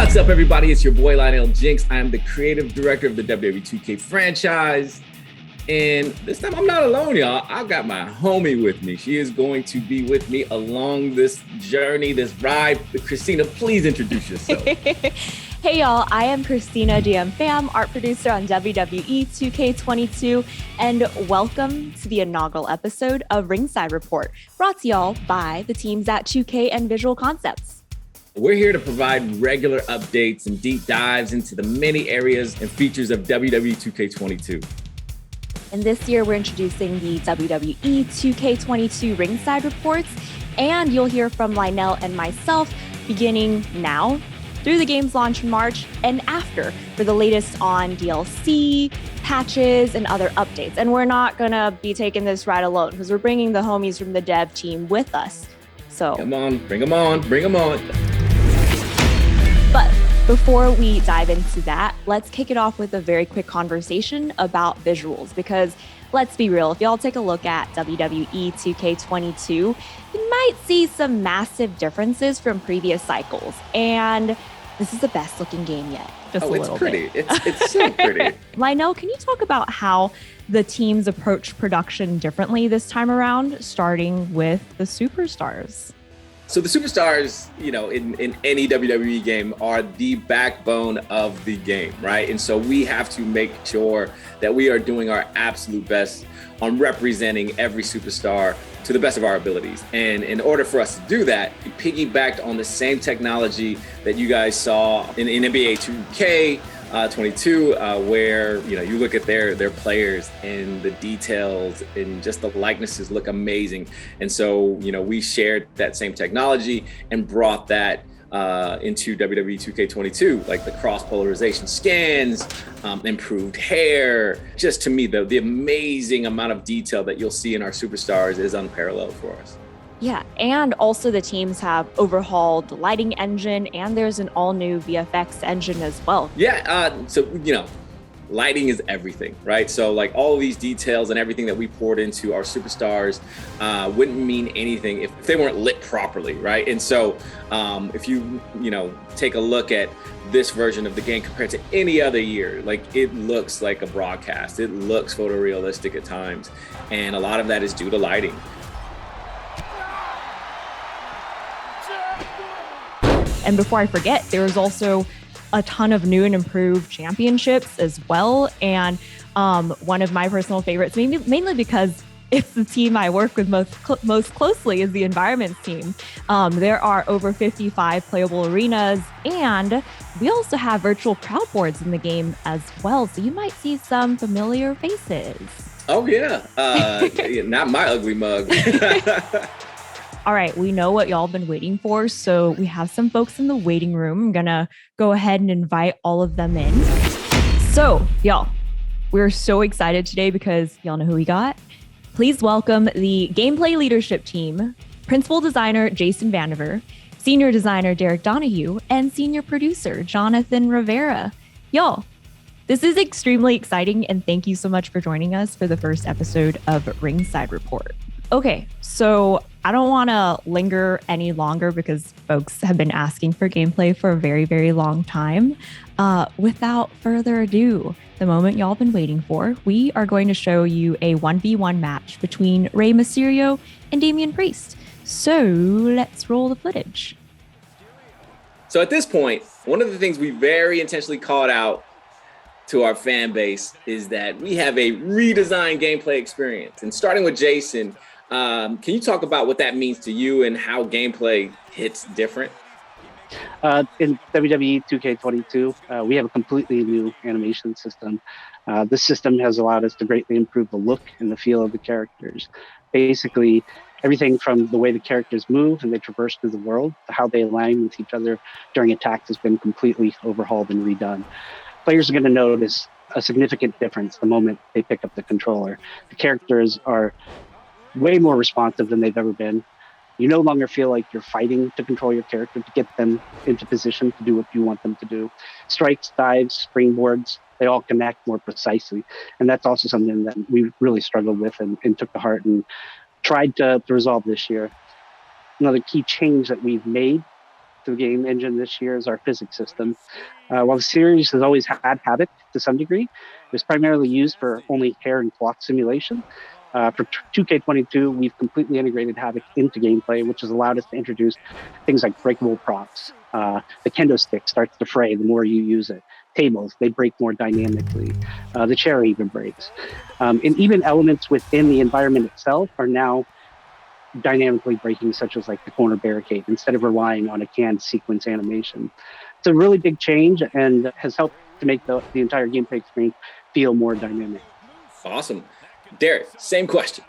What's up, everybody? It's your boy, Lionel Jinx. I am the creative director of the WWE 2K franchise. And this time I'm not alone, y'all. I've got my homie with me. She is going to be with me along this journey, this ride. Christina, please introduce yourself. Hey, y'all. I am Christina DM Pham, art producer on WWE 2K22. And welcome to the inaugural episode of Ringside Report, brought to y'all by the teams at 2K and Visual Concepts. We're here to provide regular updates and deep dives into the many areas and features of WWE 2K22. And this year, we're introducing the WWE 2K22 Ringside Reports, and you'll hear from Lionel and myself beginning now, through the game's launch in March, and after for the latest on DLC, patches, and other updates. And we're not going to be taking this ride alone, because we're bringing the homies from the dev team with us. So come on, bring them on, bring them on. But before we dive into that, let's kick it off with a very quick conversation about visuals, because let's be real, if y'all take a look at WWE 2K22, you might see some massive differences from previous cycles. And this is the best looking game yet. Just a little pretty. bit. It's so pretty. Lionel, can you talk about how the teams approach production differently this time around, starting with the superstars? So the superstars, you know, in any WWE game are the backbone of the game, right? And so we have to make sure that we are doing our absolute best on representing every superstar to the best of our abilities. And in order for us to do that, we piggybacked on the same technology that you guys saw in NBA 2K22, where, you know, you look at their players and the details and just the likenesses look amazing. And so, you know, we shared that same technology and brought that into WWE 2K22, like the cross polarization scans, improved hair. Just to me, the amazing amount of detail that you'll see in our superstars is unparalleled for us. Yeah, and also the teams have overhauled the lighting engine, and there's an all-new VFX engine as well. Yeah, so, you know, lighting is everything, right? So like all of these details and everything that we poured into our superstars wouldn't mean anything if they weren't lit properly, right? And so if you take a look at this version of the game compared to any other year, like it looks like a broadcast. It looks photorealistic at times. And a lot of that is due to lighting. And before I forget, there was also a ton of new and improved championships as well. And one of my personal favorites, mainly because it's the team I work with most closely, is the environments team. There are over 55 playable arenas, and we also have virtual crowd boards in the game as well. So you might see some familiar faces. Oh yeah, not my ugly mug. All right, we know what y'all been waiting for, so we have some folks in the waiting room. I'm gonna go ahead and invite all of them in. So, y'all, we're so excited today because y'all know who we got. Please welcome the gameplay leadership team, principal designer Jason Vandiver, senior designer Derek Donahue, and senior producer Jonathan Rivera. Y'all, this is extremely exciting, and thank you so much for joining us for the first episode of Ringside Report. Okay, so I don't want to linger any longer because folks have been asking for gameplay for a very, very long time. Without further ado, the moment y'all been waiting for, we are going to show you a 1v1 match between Rey Mysterio and Damian Priest. So let's roll the footage. So at this point, one of the things we very intentionally called out to our fan base is that we have a redesigned gameplay experience. And starting with Jason, can you talk about what that means to you and how gameplay hits different? In WWE 2K22, we have a completely new animation system. This system has allowed us to greatly improve the look and the feel of the characters. Basically, everything from the way the characters move and they traverse through the world to how they align with each other during attacks has been completely overhauled and redone. Players are going to notice a significant difference the moment they pick up the controller. The characters are way more responsive than they've ever been. You no longer feel like you're fighting to control your character to get them into position to do what you want them to do. Strikes, dives, springboards, they all connect more precisely. And that's also something that we really struggled with and took to heart and tried to resolve this year. Another key change that we've made to the game engine this year is our Physique system. While the series has always had Havoc to some degree, it's primarily used for only hair and cloth simulation. For 2K22, we've completely integrated Havoc into gameplay, which has allowed us to introduce things like breakable props. The kendo stick starts to fray the more you use it. Tables, they break more dynamically. The chair even breaks. And even elements within the environment itself are now dynamically breaking, such as like the corner barricade, instead of relying on a canned sequence animation. It's a really big change and has helped to make the entire gameplay experience feel more dynamic. Awesome. Derek, same question.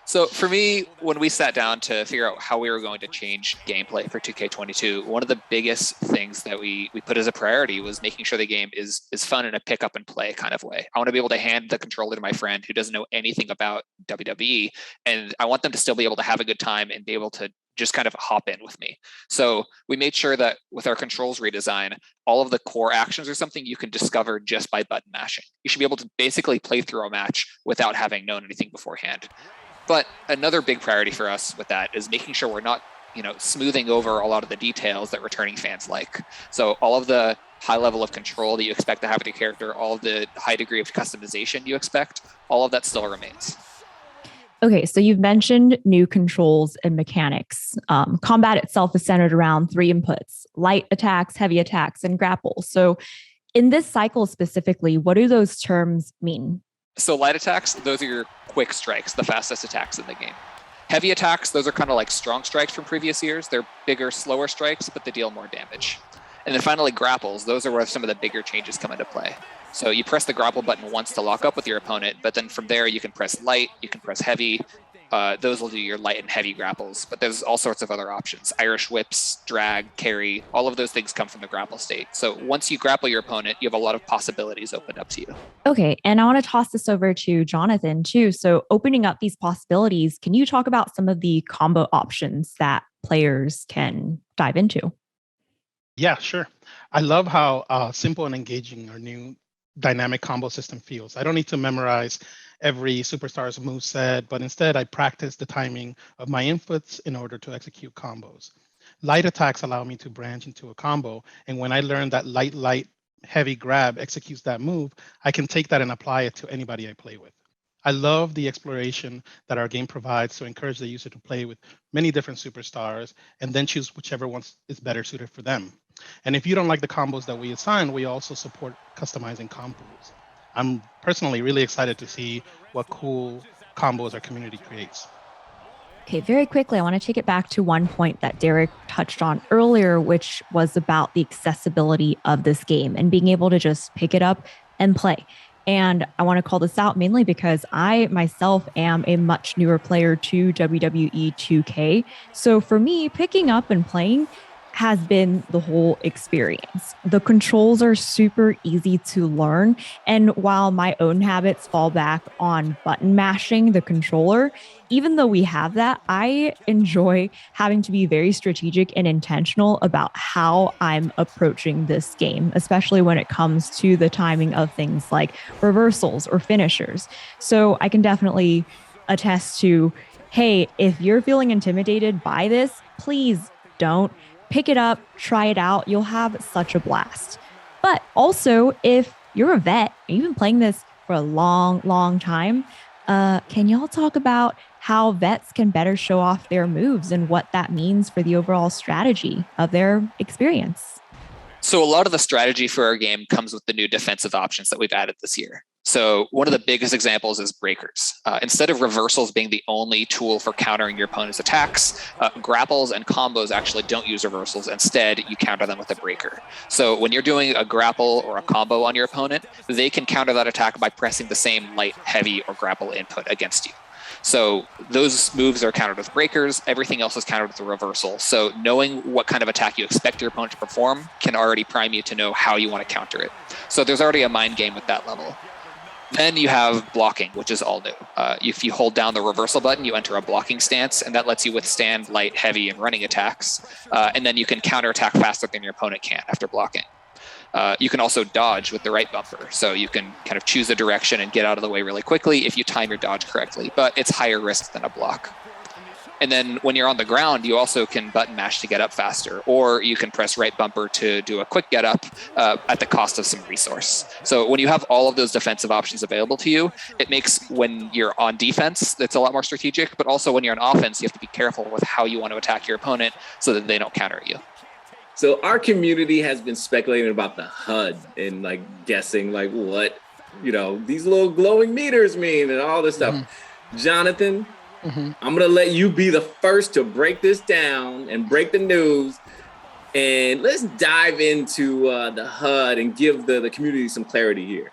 So for me, when we sat down to figure out how we were going to change gameplay for 2K22, one of the biggest things that we put as a priority was making sure the game is fun in a pick up and play kind of way. I want to be able to hand the controller to my friend who doesn't know anything about WWE, and I want them to still be able to have a good time and be able to just kind of hop in with me. So we made sure that with our controls redesign, all of the core actions are something you can discover just by button mashing. You should be able to basically play through a match without having known anything beforehand. But another big priority for us with that is making sure we're not, smoothing over a lot of the details that returning fans like. So all of the high level of control that you expect to have with your character, all of the high degree of customization you expect, all of that still remains. Okay, so you've mentioned new controls and mechanics. Combat itself is centered around 3 inputs: light attacks, heavy attacks, and grapples. So in this cycle specifically, what do those terms mean? So light attacks, those are your quick strikes, the fastest attacks in the game. Heavy attacks, those are kind of like strong strikes from previous years. They're bigger, slower strikes, but they deal more damage. And then finally, grapples, those are where some of the bigger changes come into play. So you press the grapple button once to lock up with your opponent, but then from there you can press light, you can press heavy. Those will do your light and heavy grapples, but there's all sorts of other options. Irish whips, drag, carry, all of those things come from the grapple state. So once you grapple your opponent, you have a lot of possibilities opened up to you. Okay, and I want to toss this over to Jonathan too. So opening up these possibilities, can you talk about some of the combo options that players can dive into? Yeah, sure. I love how simple and engaging our new dynamic combo system feels. I don't need to memorize every superstar's moveset, but instead I practice the timing of my inputs in order to execute combos. Light attacks allow me to branch into a combo, and when I learn that light, heavy grab executes that move, I can take that and apply it to anybody I play with. I love the exploration that our game provides to encourage the user to play with many different superstars and then choose whichever one is better suited for them. And if you don't like the combos that we assign, we also support customizing combos. I'm personally really excited to see what cool combos our community creates. Okay, very quickly, I want to take it back to one point that Derek touched on earlier, which was about the accessibility of this game and being able to just pick it up and play. And I want to call this out mainly because I myself am a much newer player to WWE 2K. So for me, picking up and playing has been the whole experience. The controls are super easy to learn. And while my own habits fall back on button mashing the controller, even though we have that, I enjoy having to be very strategic and intentional about how I'm approaching this game, especially when it comes to the timing of things like reversals or finishers. So I can definitely attest to, hey, if you're feeling intimidated by this, please don't. Pick it up, try it out. You'll have such a blast. But also, if you're a vet and you've been playing this for a long, long time, can y'all talk about how vets can better show off their moves and what that means for the overall strategy of their experience? So a lot of the strategy for our game comes with the new defensive options that we've added this year. So one of the biggest examples is breakers. Instead of reversals being the only tool for countering your opponent's attacks, grapples and combos actually don't use reversals. Instead, you counter them with a breaker. So when you're doing a grapple or a combo on your opponent, they can counter that attack by pressing the same light, heavy, or grapple input against you. So those moves are countered with breakers. Everything else is countered with a reversal. So knowing what kind of attack you expect your opponent to perform can already prime you to know how you want to counter it. So there's already a mind game at that level. Then you have blocking, which is all new. If you hold down the reversal button, you enter a blocking stance, and that lets you withstand light, heavy, and running attacks. And then you can counterattack faster than your opponent can after blocking. You can also dodge with the right bumper. So you can kind of choose a direction and get out of the way really quickly if you time your dodge correctly, but it's higher risk than a block. And then when you're on the ground, you also can button mash to get up faster, or you can press right bumper to do a quick get up at the cost of some resource. So when you have all of those defensive options available to you, it makes when you're on defense, it's a lot more strategic, but also when you're on offense, you have to be careful with how you want to attack your opponent so that they don't counter you. So our community has been speculating about the HUD and like guessing like what, these little glowing meters mean and all this stuff. Jonathan, I'm going to let you be the first to break this down and break the news. And let's dive into the HUD and give the community some clarity here.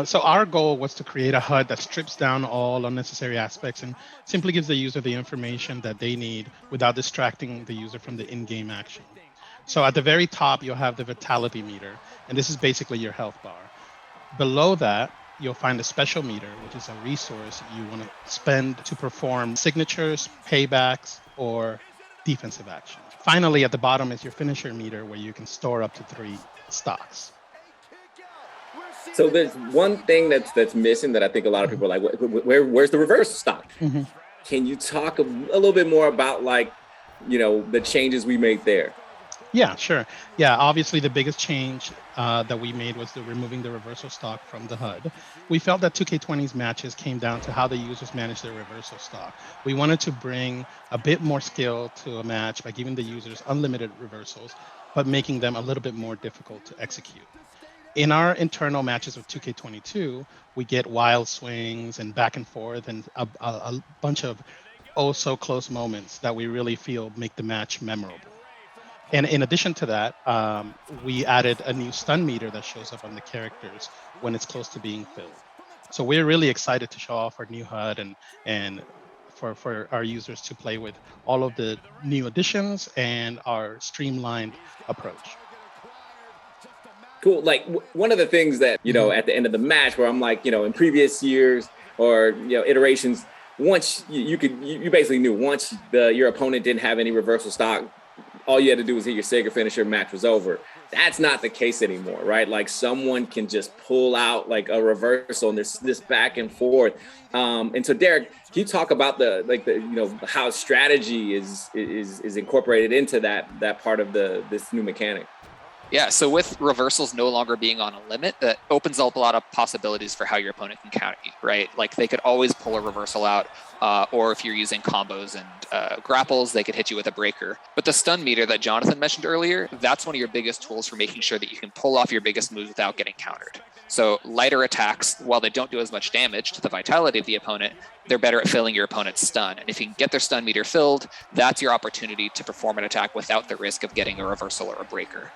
So our goal was to create a HUD that strips down all unnecessary aspects and simply gives the user the information that they need without distracting the user from the in-game action. So at the very top, you'll have the vitality meter, and this is basically your health bar. Below that, you'll find a special meter, which is a resource you want to spend to perform signatures, paybacks, or defensive actions. Finally, at the bottom is your finisher meter, where you can store up to 3 stocks. So there's one thing that's missing that I think a lot of people are like, where's the reverse stock? Can you talk a little bit more about the changes we made there? Yeah, sure. Yeah, obviously the biggest change that we made was removing the reversal stock from the HUD. We felt that 2K20's matches came down to how the users manage their reversal stock. We wanted to bring a bit more skill to a match by giving the users unlimited reversals, but making them a little bit more difficult to execute. In our internal matches with 2K22, we get wild swings and back and forth and a bunch of oh-so-close moments that we really feel make the match memorable. And in addition to that, we added a new stun meter that shows up on the characters when it's close to being filled. So we're really excited to show off our new HUD and for our users to play with all of the new additions and our streamlined approach. Cool. Like one of the things that, at the end of the match where I'm like, in previous years or, iterations, once you basically knew once your opponent didn't have any reversal stock, all you had to do was hit your Sega finisher, match was over. That's not the case anymore, right? Like someone can just pull out like a reversal and there's this back and forth. And so Derek, can you talk about how strategy is incorporated into that part of this new mechanic? Yeah, so with reversals no longer being on a limit, that opens up a lot of possibilities for how your opponent can counter you, right? Like they could always pull a reversal out, or if you're using combos and grapples, they could hit you with a breaker. But the stun meter that Jonathan mentioned earlier, that's one of your biggest tools for making sure that you can pull off your biggest moves without getting countered. So lighter attacks, while they don't do as much damage to the vitality of the opponent, they're better at filling your opponent's stun. And if you can get their stun meter filled, that's your opportunity to perform an attack without the risk of getting a reversal or a breaker.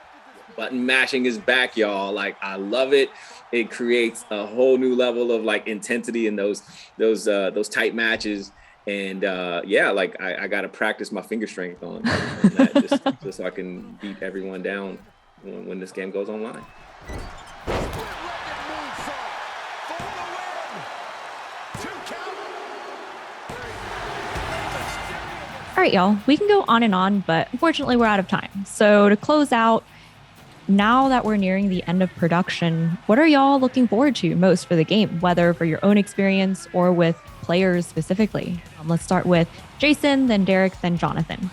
Button mashing is back, y'all. Like I love it. It creates a whole new level of like intensity in those tight matches. And I got to practice my finger strength on that just so I can beat everyone down when this game goes online. All right, y'all, we can go on and on, but unfortunately we're out of time. So to close out, now that we're nearing the end of production, what are y'all looking forward to most for the game, whether for your own experience or with players specifically? Let's start with Jason, then Derek, then Jonathan.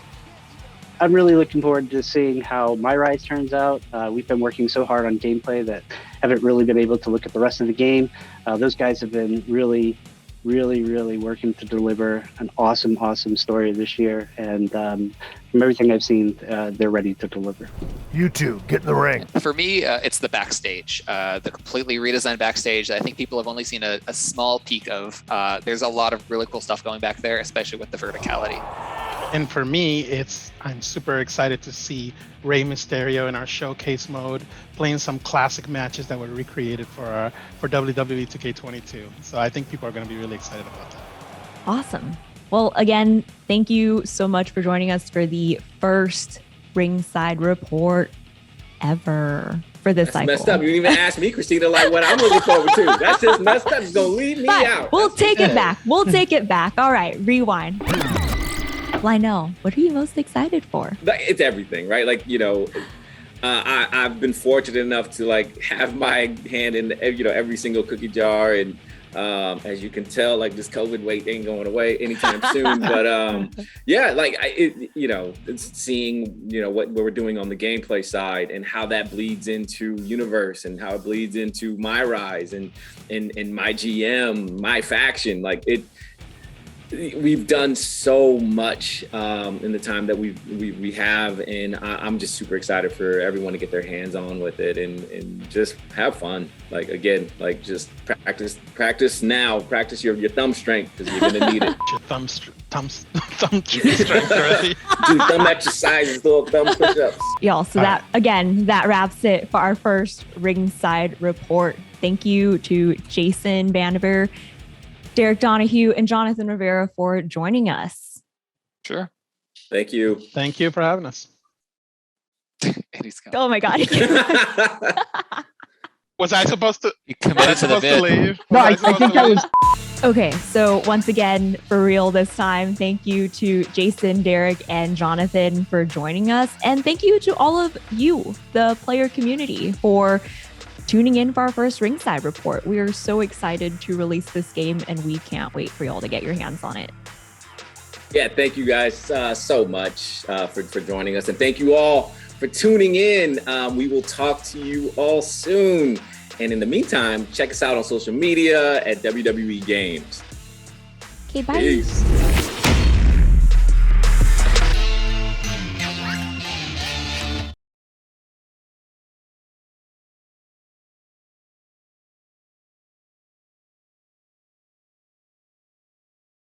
I'm really looking forward to seeing how my ride turns out. We've been working so hard on gameplay that haven't really been able to look at the rest of the game. Those guys have been really working to deliver an awesome story this year. And from everything I've seen, they're ready to deliver. You two, get in the ring. For me, it's the backstage, the completely redesigned backstage that I think people have only seen a small peek of. There's a lot of really cool stuff going back there, especially with the verticality. And for me, I'm super excited to see Rey Mysterio in our showcase mode, playing some classic matches that were recreated for WWE 2K22. So I think people are going to be really excited about that. Awesome. Well, again, thank you so much for joining us for the first Ringside report ever for this cycle. Messed up. You didn't even ask me, Christina, like what I'm looking forward to. That's just messed up. It's going to leave me out. We'll take it back. We'll take it back. All right, rewind. Lionel, what are you most excited for? It's everything, right? Like, I've been fortunate enough to like have my hand in, every single cookie jar and As you can tell, like this COVID weight ain't going away anytime soon. But yeah, like it's seeing what we're doing on the gameplay side and how that bleeds into universe and how it bleeds into my rise and my GM, my faction. Like we've done so much in the time that we have, and I'm just super excited for everyone to get their hands on with it and just have fun. Like again, like just practice now. Practice your thumb strength because you're gonna need it. Your thumb strength already. Do thumb exercises, little thumb push-ups. Y'all, so that wraps it for our first Ringside report. Thank you to Jason Vandiver, Derek Donahue, and Jonathan Rivera for joining us. Sure. Thank you. Thank you for having us. Oh my God. Was I supposed to? You committed to the bit. Leave? No, I think that was. Okay, so once again, for real this time, thank you to Jason, Derek, and Jonathan for joining us. And thank you to all of you, the player community, for tuning in for our first Ringside report. We are so excited to release this game, and we can't wait for y'all to get your hands on it. Yeah, thank you guys so much for joining us. And thank you all for tuning in. We will talk to you all soon. And in the meantime, check us out on social media at WWE Games. Okay, bye. Peace.